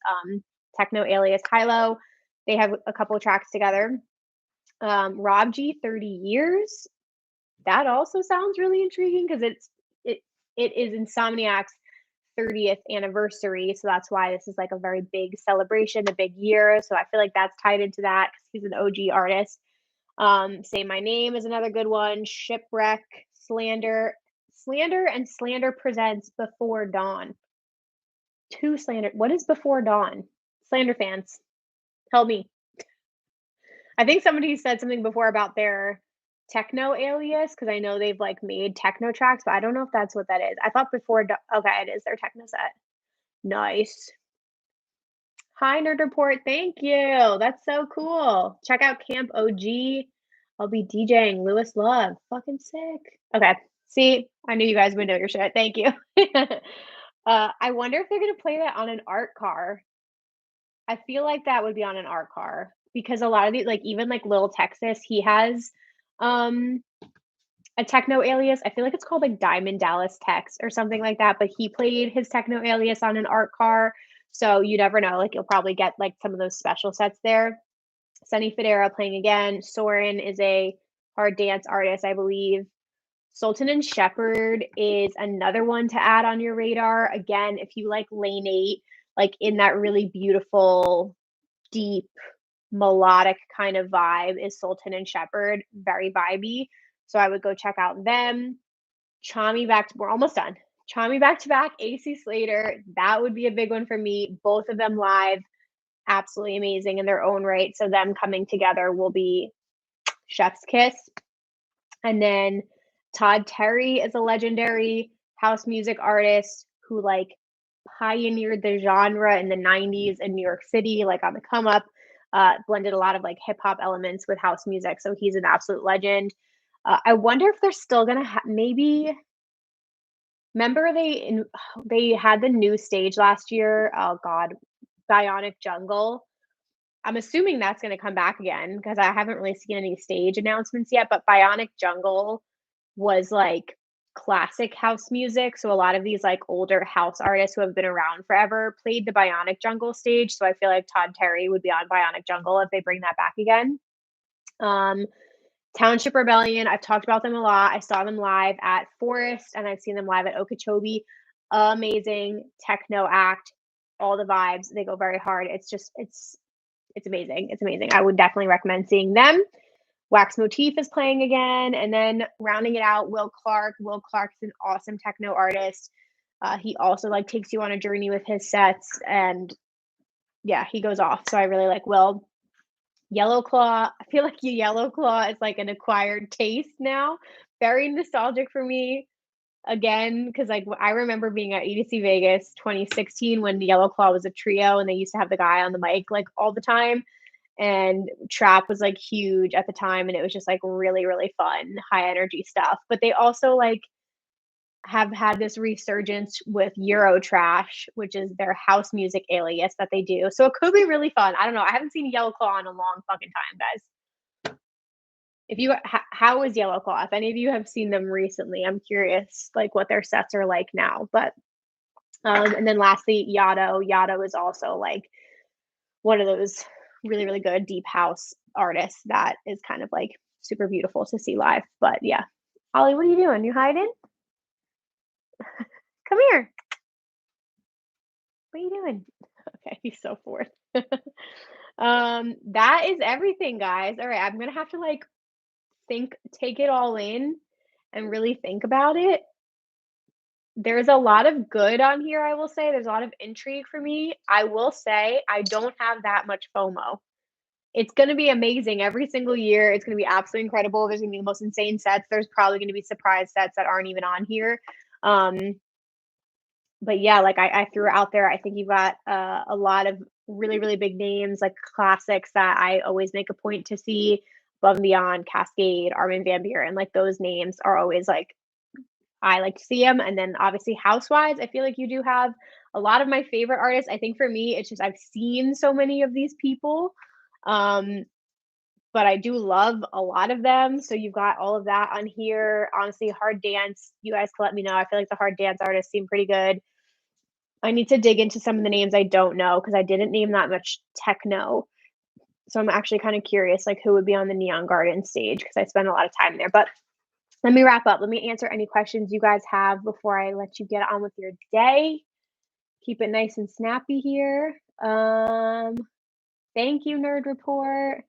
techno alias Hilo, they have a couple of tracks together. Rob G, 30 years. That also sounds really intriguing because it is Insomniac's 30th anniversary. So that's why this is like a very big celebration, a big year. So I feel like that's tied into that because he's an OG artist. Say My Name is another good one. Shipwreck, Slander, and Slander presents Before Dawn. Two Slander. What is Before Dawn? Slander fans, help me. I think somebody said something before about their techno alias because I know they've like made techno tracks, but I don't know if that's what that is. I thought Before Dawn. Okay, it is their techno set. Nice. Hi, Nerd Report. Thank you. That's so cool. Check out Camp OG. I'll be DJing Lewis Love. Fucking sick. Okay. See, I knew you guys would know your shit. Thank you. I wonder if they're gonna play that on an art car. I feel like that would be on an art car because a lot of these, like even like Lil Texas, he has um a techno alias. I feel like it's called like Diamond Dallas Tex or something like that. But he played his techno alias on an art car. So you never know. Like you'll probably get like some of those special sets there. Sunny Federa playing again. Soren is a hard dance artist, I believe. Sultan and Shepherd is another one to add on your radar. Again, if you like Lane 8, like in that really beautiful, deep, melodic kind of vibe is Sultan and Shepherd. Very vibey. So I would go check out them. Chami back to we're almost done. Chami back to back, AC Slater. That would be a big one for me. Both of them live, absolutely amazing in their own right. So them coming together will be chef's kiss. And then Todd Terry is a legendary house music artist who like pioneered the genre in the 90s in New York City, like on the come up, blended a lot of like hip hop elements with house music. So he's an absolute legend. I wonder if they're still gonna maybe. Remember they had the new stage last year. Oh God, Bionic Jungle. I'm assuming that's gonna come back again because I haven't really seen any stage announcements yet. But Bionic Jungle was like classic house music. So a lot of these like older house artists who have been around forever played the Bionic Jungle stage. So I feel like Todd Terry would be on Bionic Jungle if they bring that back again. Township Rebellion, I've talked about them a lot. I saw them live at Forest and I've seen them live at Okeechobee. Amazing techno act, all the vibes. They go very hard. It's amazing. It's amazing. I would definitely recommend seeing them. Wax Motif is playing again. And then rounding it out, Will Clark. Will Clark's an awesome techno artist. He also like takes you on a journey with his sets and yeah, he goes off. So I really like Will. Yellow Claw. I feel like Yellow Claw is like an acquired taste now. Very nostalgic for me. Again, because like I remember being at EDC Vegas 2016 when Yellow Claw was a trio and they used to have the guy on the mic like all the time. And trap was like huge at the time and it was just like really, really fun, high energy stuff. But they also like have had this resurgence with Eurotrash, which is their house music alias that they do. So it could be really fun. I don't know. I haven't seen Yellow Claw in a long fucking time, guys. If you, how is Yellow Claw? If any of you have seen them recently, I'm curious, like what their sets are like now. But, and then lastly, Yado. Yado is also like one of those really, really good deep house artists that is kind of like super beautiful to see live. But yeah, Ollie, what are you doing? You hiding? Come here. What are you doing? Okay, he's so forth. That is everything, guys. All right, I'm gonna have to like take it all in and really think about it. There's a lot of good on here, I will say. There's a lot of intrigue for me. I will say I don't have that much FOMO. It's gonna be amazing every single year. It's gonna be absolutely incredible. There's gonna be the most insane sets. There's probably gonna be surprise sets that aren't even on here. Um, but yeah, like I threw out there. I think you've got a lot of really, really big names, like classics that I always make a point to see. Above and Beyond, Cascade, Armin van Buuren, like those names are always like I like to see them. And then obviously Housewives, I feel like you do have a lot of my favorite artists. I think for me, it's just I've seen so many of these people. Um, but I do love a lot of them. So you've got all of that on here. Honestly, hard dance, you guys can let me know. I feel like the hard dance artists seem pretty good. I need to dig into some of the names I don't know because I didn't name that much techno. So I'm actually kind of curious, like who would be on the Neon Garden stage because I spend a lot of time there. But let me wrap up. Let me answer any questions you guys have before I let you get on with your day. Keep it nice and snappy here. Thank you, Nerd Report.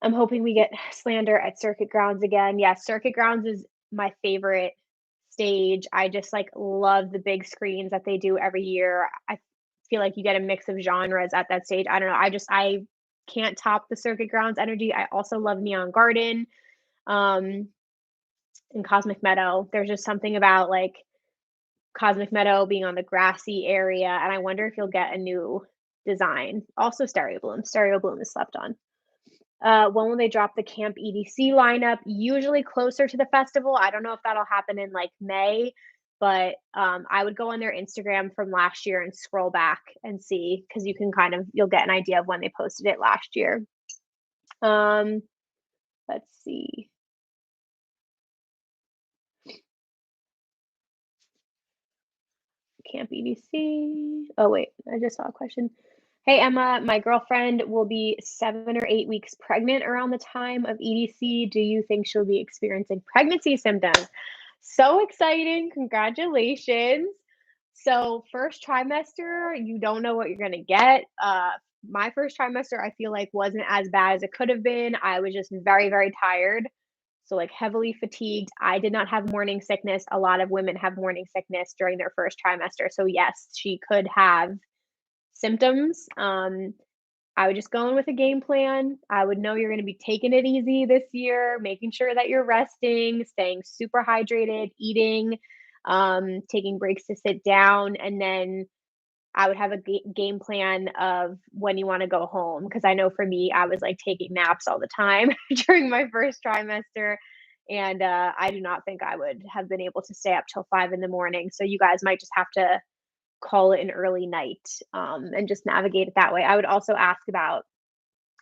I'm hoping we get slander at Circuit Grounds again. Yeah, Circuit Grounds is my favorite stage. I just like love the big screens that they do every year. I feel like you get a mix of genres at that stage. I don't know. I can't top the Circuit Grounds energy. I also love Neon Garden. In Cosmic Meadow. There's just something about like Cosmic Meadow being on the grassy area, and I wonder if you'll get a new design. Also, Stereo Bloom. Stereo Bloom is slept on. When will they drop the Camp EDC lineup? Usually closer to the festival. I don't know if that'll happen in like May, but I would go on their Instagram from last year and scroll back and see because you can you'll get an idea of when they posted it last year. Let's see. Camp EDC. Oh, wait, I just saw a question. Hey, Emma, my girlfriend will be 7 or 8 weeks pregnant around the time of EDC. Do you think she'll be experiencing pregnancy symptoms? So exciting. Congratulations. So, first trimester, you don't know what you're going to get. My first trimester, I feel like, wasn't as bad as it could have been. I was just very, very tired. So, like, heavily fatigued. I did not have morning sickness. A lot of women have morning sickness during their first trimester. So, yes, she could have symptoms. I would just go in with a game plan. I would know you're going to be taking it easy this year, making sure that you're resting, staying super hydrated, eating, taking breaks to sit down, and then I would have a game plan of when you want to go home. Because I know for me, I was like taking naps all the time during my first trimester. And I do not think I would have been able to stay up till 5 in the morning. So you guys might just have to call it an early night and just navigate it that way. I would also ask about,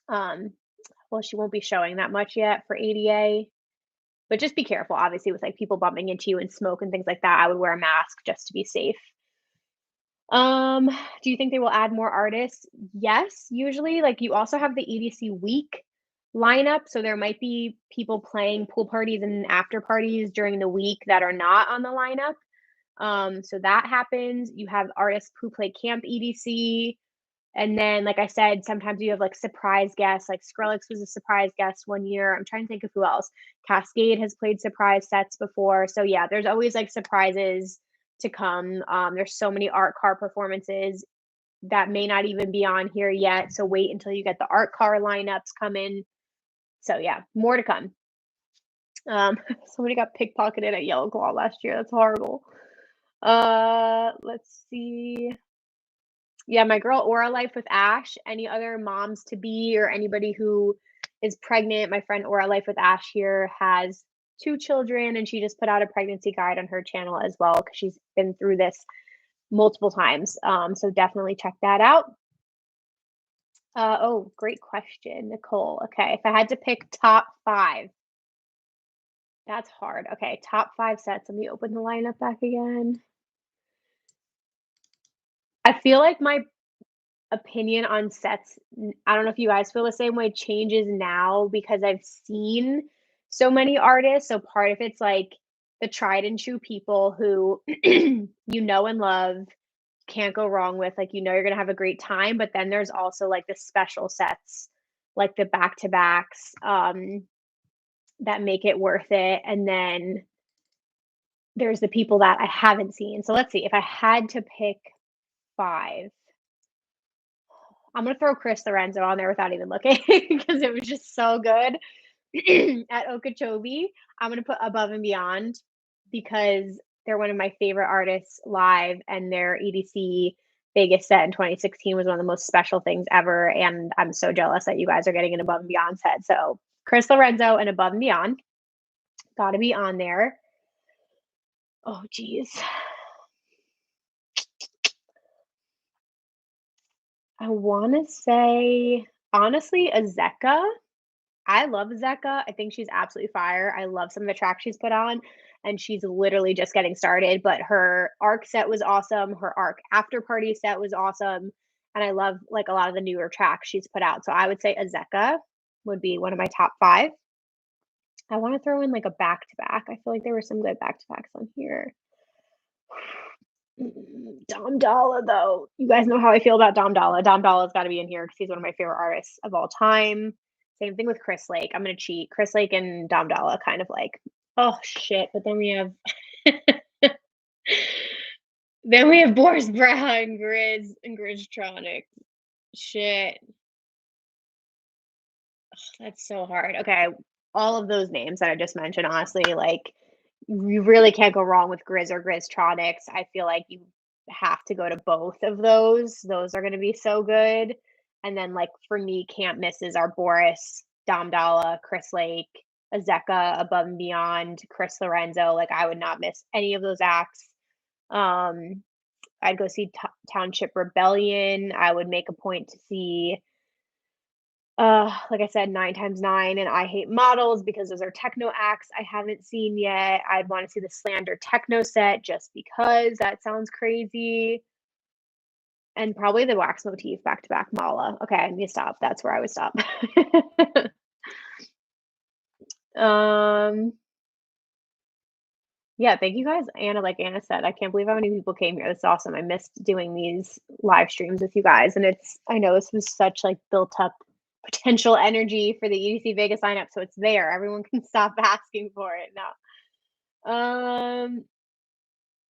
well, she won't be showing that much yet for ADA, but just be careful, obviously, with like people bumping into you and smoke and things like that. I would wear a mask just to be safe. Do you think they will add more artists? Yes, usually. Like you also have the EDC week lineup, so there might be people playing pool parties and after parties during the week that are not on the lineup. So that happens. You have artists who play Camp EDC. And then, like I said, sometimes you have like surprise guests, like Skrillex was a surprise guest one year. I'm trying to think of who else. Cascade has played surprise sets before. So yeah, there's always like surprises to come. There's so many art car performances that may not even be on here yet. So wait until you get the art car lineups come in. So yeah, more to come. Somebody got pickpocketed at Yellow Claw last year. That's horrible. Let's see. Yeah, my girl Aura Life with Ash. Any other moms to be or anybody who is pregnant? My friend Aura Life with Ash here has 2 children, and she just put out a pregnancy guide on her channel as well because she's been through this multiple times. So definitely check that out. Oh, great question, Nicole. Okay, if I had to pick top 5, that's hard. Okay, top 5 sets. Let me open the lineup back again. I feel like my opinion on sets, I don't know if you guys feel the same way, changes now because I've seen so many artists. So part of it's like the tried and true people who you know and love, can't go wrong with, like, you know, you're going to have a great time. But then there's also like the special sets, like the back to backs that make it worth it. And then there's the people that I haven't seen. So let's see if I had to pick 5. I'm gonna throw Chris Lorenzo on there without even looking because it was just so good. At Okeechobee, I'm gonna put Above and Beyond because they're one of my favorite artists live, and their EDC Vegas set in 2016 was one of the most special things ever. And I'm so jealous that you guys are getting an Above and Beyond set. So Chris Lorenzo and Above and Beyond gotta be on there. Oh, geez. I want to say, honestly, Azeka. I love Zecca. I think she's absolutely fire. I love some of the tracks she's put on, and she's literally just getting started. But her ARC set was awesome. Her ARC after party set was awesome, and I love like a lot of the newer tracks she's put out. So I would say Azeka would be one of my top five. I want to throw in like a back to back. I feel like there were some good back to backs on here. Dom Dalla, though. You guys know how I feel about Dom Dalla. Dom Dalla's got to be in here because he's one of my favorite artists of all time. Same thing with Chris Lake. I'm gonna cheat. Chris Lake and Dom Dalla kind of like, oh shit. But then we have Boris Brah and Grizz and Grizztronic. Shit. Ugh, that's so hard. Okay. All of those names that I just mentioned, honestly, like you really can't go wrong with Grizz or Grizztronics. I feel like you have to go to both of those. Those are going to be so good. And then, like, for me, can't misses are Boris, Dom Dalla, Chris Lake, Azeka, Above and Beyond, Chris Lorenzo. Like, I would not miss any of those acts. Um, I'd go see Township Rebellion. I would make a point to see like I said, 9 times 9 and I Hate Models because those are techno acts I haven't seen yet. I'd want to see the Slander techno set just because that sounds crazy. And probably the Wax Motif back to back Mala. Okay, I need to stop. That's where I would stop. um yeah, thank you guys. Anna, like Anna said, I can't believe how many people came here. That's awesome. I missed doing these live streams with you guys. And I know this was such like built up potential energy for the EDC Vegas lineup. So it's there. Everyone can stop asking for it now.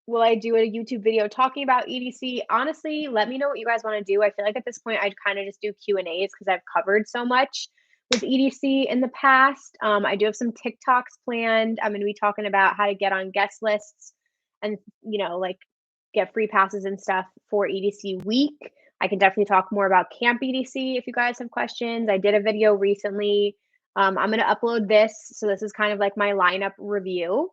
Will I do a YouTube video talking about EDC? Honestly, let me know what you guys want to do. I feel like at this point, I'd kind of just do Q&As because I've covered so much with EDC in the past. I do have some TikToks planned. I'm going to be talking about how to get on guest lists and, like get free passes and stuff for EDC week. I can definitely talk more about Camp EDC if you guys have questions. I did a video recently. I'm going to upload this. So this is kind of like my lineup review.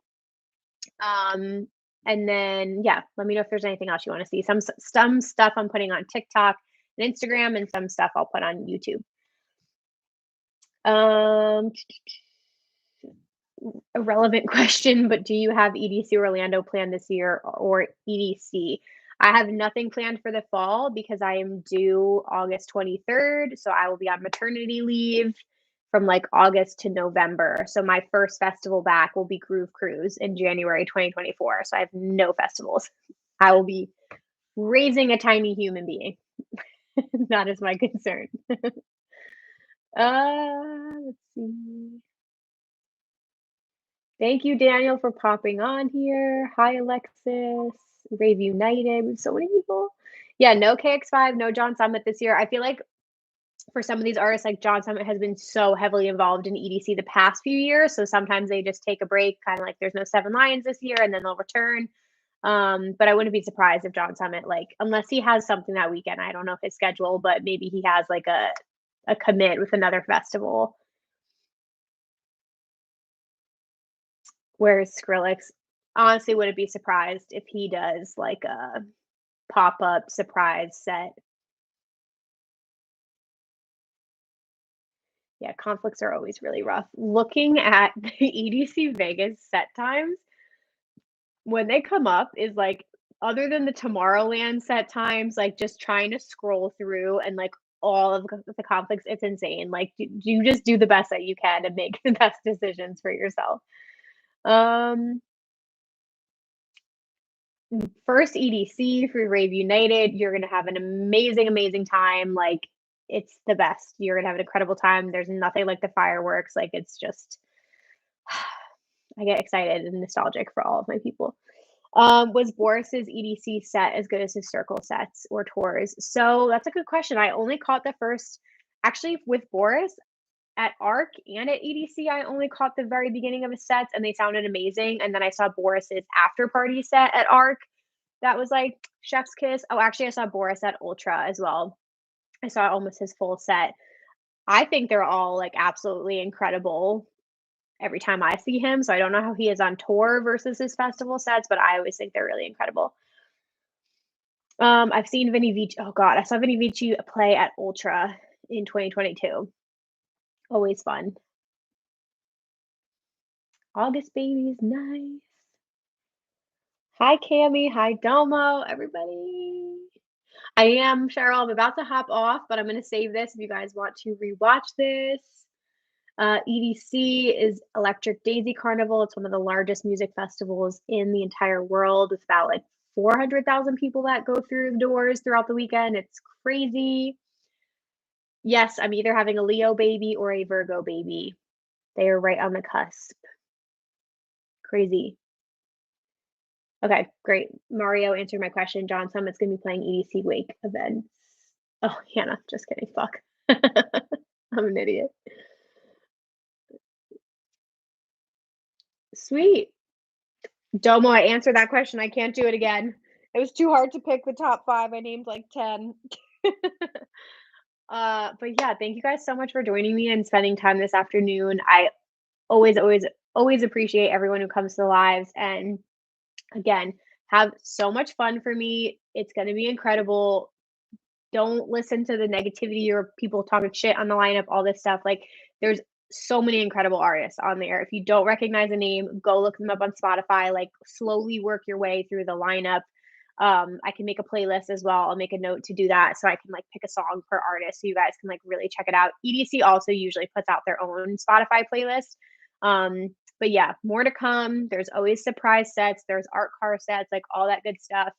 And then, yeah, let me know if there's anything else you want to see. Some stuff I'm putting on TikTok and Instagram, and some stuff I'll put on YouTube. A relevant question, but do you have EDC Orlando planned this year or EDC? I have nothing planned for the fall because I am due August 23rd. So I will be on maternity leave from like August to November. So my first festival back will be Groove Cruise in January 2024. So I have no festivals. I will be raising a tiny human being. That is my concern. Let's see. Thank you, Daniel, for popping on here. Hi, Alexis. Rave United. We have so many people. Yeah, no KX5, no John Summit this year. I feel like for some of these artists, like John Summit has been so heavily involved in EDC the past few years. So sometimes they just take a break, kind of like there's no Seven Lions this year, and then they'll return. But I wouldn't be surprised if John Summit, like, unless he has something that weekend, I don't know if his schedule, but maybe he has like a commit with another festival. Whereas Skrillex, honestly, wouldn't be surprised if he does like a pop-up surprise set. Yeah, conflicts are always really rough. Looking at the EDC Vegas set times, when they come up is like, other than the Tomorrowland set times, like just trying to scroll through and like all of the conflicts, it's insane. Like, you just do the best that you can to make the best decisions for yourself. First EDC for Rave United, you're gonna have an amazing, amazing time. Like, it's the best. You're gonna have an incredible time. There's nothing like the fireworks. Like, it's just I get excited and nostalgic for all of my people. Was Boris's EDC set as good as his circle sets or tours? So that's a good question. I only caught the first, actually, with Boris at ARC and at EDC, I only caught the very beginning of his sets and they sounded amazing. And then I saw Boris's after party set at ARC. That was like chef's kiss. Oh, actually, I saw Boris at Ultra as well. I saw almost his full set. I think they're all like absolutely incredible every time I see him. So I don't know how he is on tour versus his festival sets, but I always think they're really incredible. I've seen Vinny Vici. Oh God, I saw Vinny Vici play at Ultra in 2022. Always fun. August baby is nice. Hi Cami. Hi Domo. Everybody. I am Cheryl. I'm about to hop off, but I'm going to save this if you guys want to rewatch this. EDC is Electric Daisy Carnival. It's one of the largest music festivals in the entire world with about like 400,000 people that go through the doors throughout the weekend. It's crazy. Yes, I'm either having a Leo baby or a Virgo baby. They are right on the cusp. Crazy. Okay, great. Mario answered my question. John Summit's going to be playing EDC Wake events. Oh, Hannah, just kidding. Fuck. I'm an idiot. Sweet. Domo, I answered that question. I can't do it again. It was too hard to pick the top 5. I named like 10. But yeah, thank you guys so much for joining me and spending time this afternoon. I always appreciate everyone who comes to the lives. And again, have so much fun for me. It's going to be incredible. Don't listen to the negativity or people talking shit on the lineup, all this stuff. Like, there's so many incredible artists on there. If you don't recognize a name, go look them up on Spotify. Like, slowly work your way through the lineup. I can make a playlist as well. I'll make a note to do that so I can like pick a song per artist so you guys can like really check it out. EDC also usually puts out their own Spotify playlist. But yeah, more to come. There's always surprise sets, there's art car sets, like all that good stuff.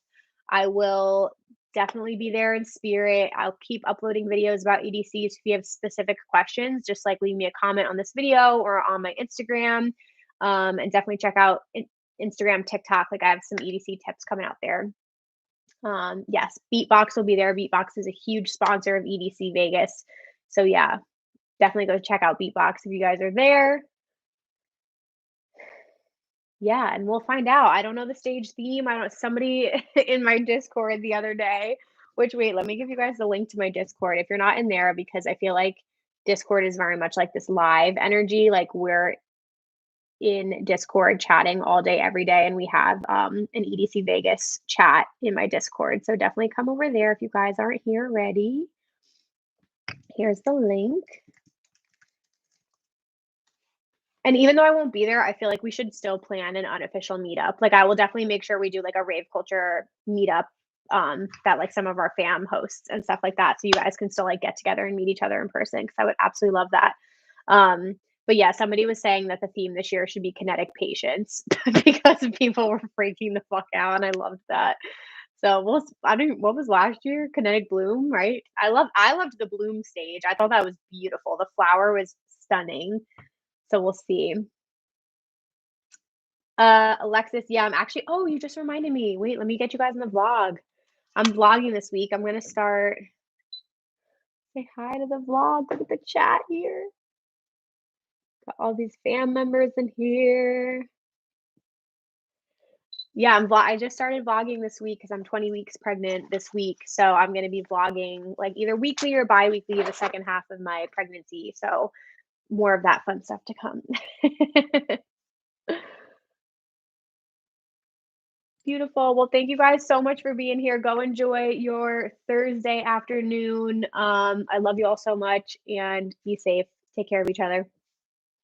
I will definitely be there in spirit. I'll keep uploading videos about EDCs. If you have specific questions, just like leave me a comment on this video or on my Instagram. And definitely check out Instagram, TikTok. Like, I have some EDC tips coming out there. Yes, Beatbox will be there. Beatbox is a huge sponsor of EDC Vegas. So yeah, definitely go check out Beatbox if you guys are there. Yeah, and we'll find out. I don't know the stage theme. I don't somebody in my Discord the other day, which wait, let me give you guys the link to my Discord if you're not in there, because I feel like Discord is very much like this live energy. Like, we're in Discord chatting all day, every day, and we have an EDC Vegas chat in my Discord. So definitely come over there if you guys aren't here already. Here's the link. And even though I won't be there, I feel like we should still plan an unofficial meetup. Like, I will definitely make sure we do like a rave culture meetup that like some of our fam hosts and stuff like that. So you guys can still like get together and meet each other in person, because I would absolutely love that. But yeah, somebody was saying that the theme this year should be kinetic patience because people were freaking the fuck out, and I loved that. So what was last year? Kinetic bloom, right? I loved the bloom stage. I thought that was beautiful. The flower was stunning. So we'll see. Alexis, yeah, I'm actually, oh, you just reminded me. Wait, let me get you guys in the vlog. I'm vlogging this week. I'm gonna start. Say hi to the vlog. Look at the chat here. Got all these fam members in here. Yeah, I just started vlogging this week because I'm 20 weeks pregnant this week. So I'm gonna be vlogging like either weekly or bi-weekly the second half of my pregnancy. So more of that fun stuff to come. Beautiful. Well, thank you guys so much for being here. Go enjoy your Thursday afternoon. I love you all so much, and be safe. Take care of each other.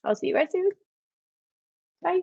I'll see you guys soon. Bye.